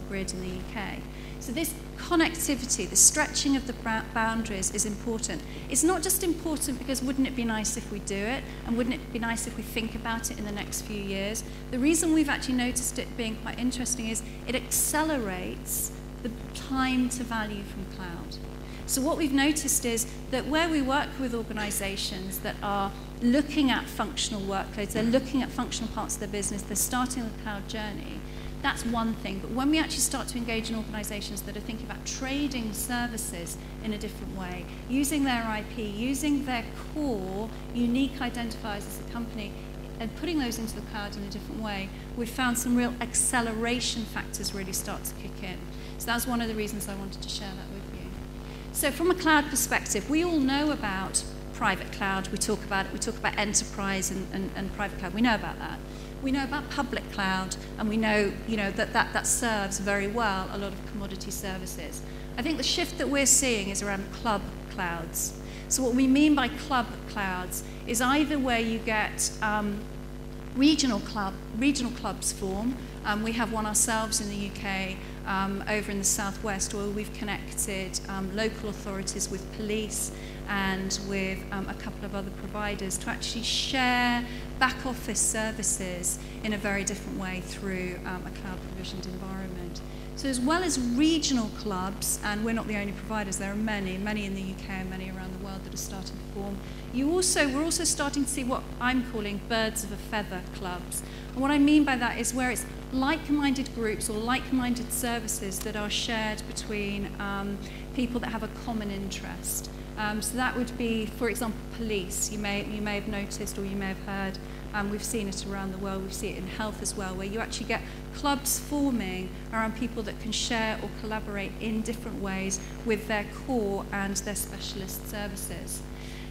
grid in the UK. So this connectivity, the stretching of the boundaries is important. It's not just important because wouldn't it be nice if we do it, and wouldn't it be nice if we think about it in the next few years? The reason we've actually noticed it being quite interesting is it accelerates the time to value from cloud. So what we've noticed is that where we work with organizations that are looking at functional workloads, they're looking at functional parts of their business, they're starting the cloud journey, that's one thing. But when we actually start to engage in organizations that are thinking about trading services in a different way, using their IP, using their core unique identifiers as a company, and putting those into the cloud in a different way, we've found some real acceleration factors really start to kick in. So that's one of the reasons I wanted to share that with you. So from a cloud perspective, we all know about private cloud. We talk about it. We talk about enterprise and private cloud. We know about that. We know about public cloud, and we know, that serves very well a lot of commodity services. I think the shift that we're seeing is around club clouds. So what we mean by club clouds is either where you get regional clubs form. We have one ourselves in the UK over in the southwest, where we've connected local authorities with police and with a couple of other providers to actually share back office services in a very different way through a cloud provisioned environment. So as well as regional clubs, and we're not the only providers, there are many in the UK and many around the world that are starting to form, we're also starting to see what I'm calling birds of a feather clubs. And what I mean by that is where it's like-minded groups or like-minded services that are shared between people that have a common interest. So that would be, for example, police. You may have noticed, or you may have heard, we've seen it around the world, we see it in health as well, where you actually get clubs forming around people that can share or collaborate in different ways with their core and their specialist services.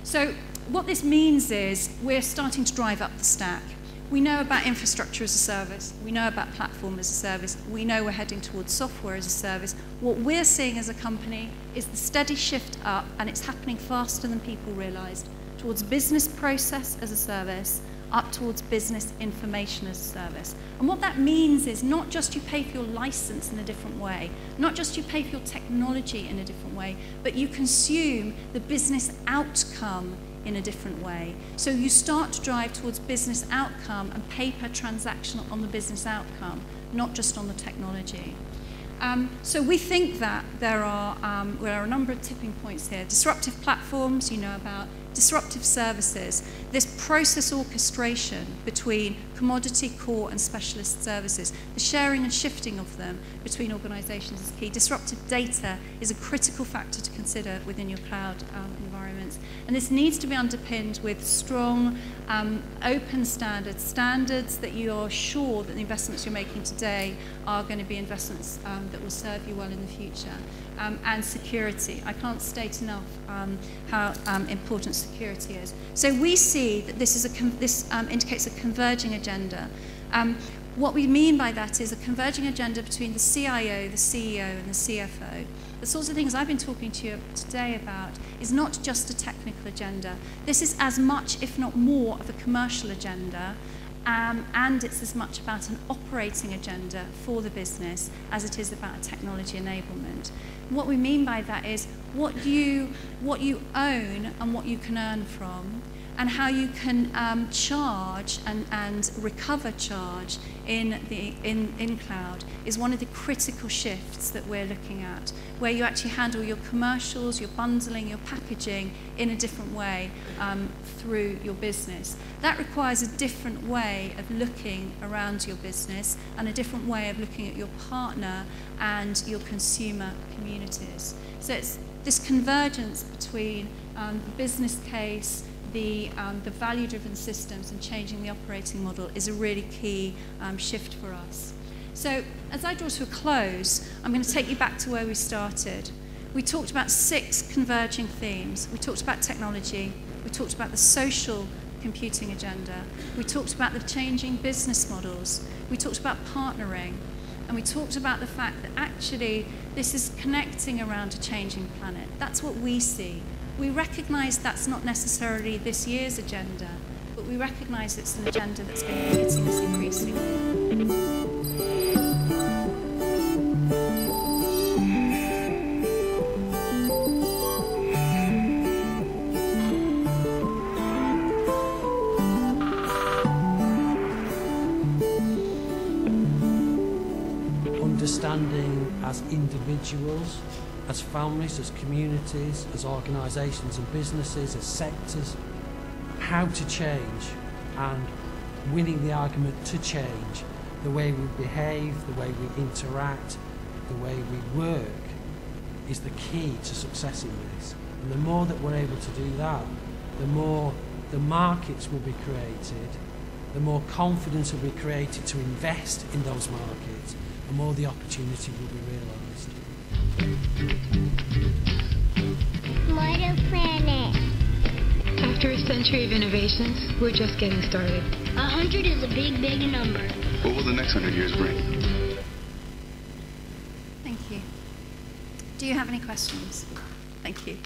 So what this means is we're starting to drive up the stack. We know about infrastructure as a service. We know about platform as a service. We know we're heading towards software as a service. What we're seeing as a company is the steady shift up, and it's happening faster than people realized, towards business process as a service, up towards business information as a service. And what that means is not just you pay for your license in a different way, not just you pay for your technology in a different way, but you consume the business outcome in a different way. So you start to drive towards business outcome and pay per transaction on the business outcome, not just on the technology. So we think that there are a number of tipping points here. Disruptive platforms, you know about. Disruptive services, this process orchestration between commodity, core, and specialist services, the sharing and shifting of them between organizations is key. Disruptive data is a critical factor to consider within your cloud environments. And this needs to be underpinned with strong, open standards that you are sure that the investments you're making today are going to be investments that will serve you well in the future. And security. I can't state enough how important security is. So we see that this indicates a converging agenda. What we mean by that is a converging agenda between the CIO, the CEO, and the CFO. The sorts of things I've been talking to you today about is not just a technical agenda. This is as much, if not more, of a commercial agenda. And it's as much about an operating agenda for the business as it is about technology enablement. What we mean by that is what you own and what you can earn from, and how you can charge and recover charge in cloud is one of the critical shifts that we're looking at, where you actually handle your commercials, your bundling, your packaging in a different way through your business. That requires a different way of looking around your business and a different way of looking at your partner and your consumer communities. So it's this convergence between the business case, the value-driven systems, and changing the operating model is a really key shift for us. So as I draw to a close, I'm going to take you back to where we started. We talked about 6 converging themes. We talked about technology. We talked about the social computing agenda. We talked about the changing business models. We talked about partnering. And we talked about the fact that actually this is connecting around a changing planet. That's what we see. We recognize that's not necessarily this year's agenda, but we recognize it's an agenda that's going to be hitting us increasingly. understanding as individuals, as families, as communities, as organisations and businesses, as sectors, how to change, and winning the argument to change the way we behave, the way we interact, the way we work is the key to success in this. And the more that we're able to do that, the more the markets will be created, the more confidence will be created to invest in those markets, the more the opportunity will be realised. Smarter planet. After a century of innovations, we're just getting started. 100 is a big, big number. What will the next 100 years bring? Thank you. Do you have any questions? Thank you.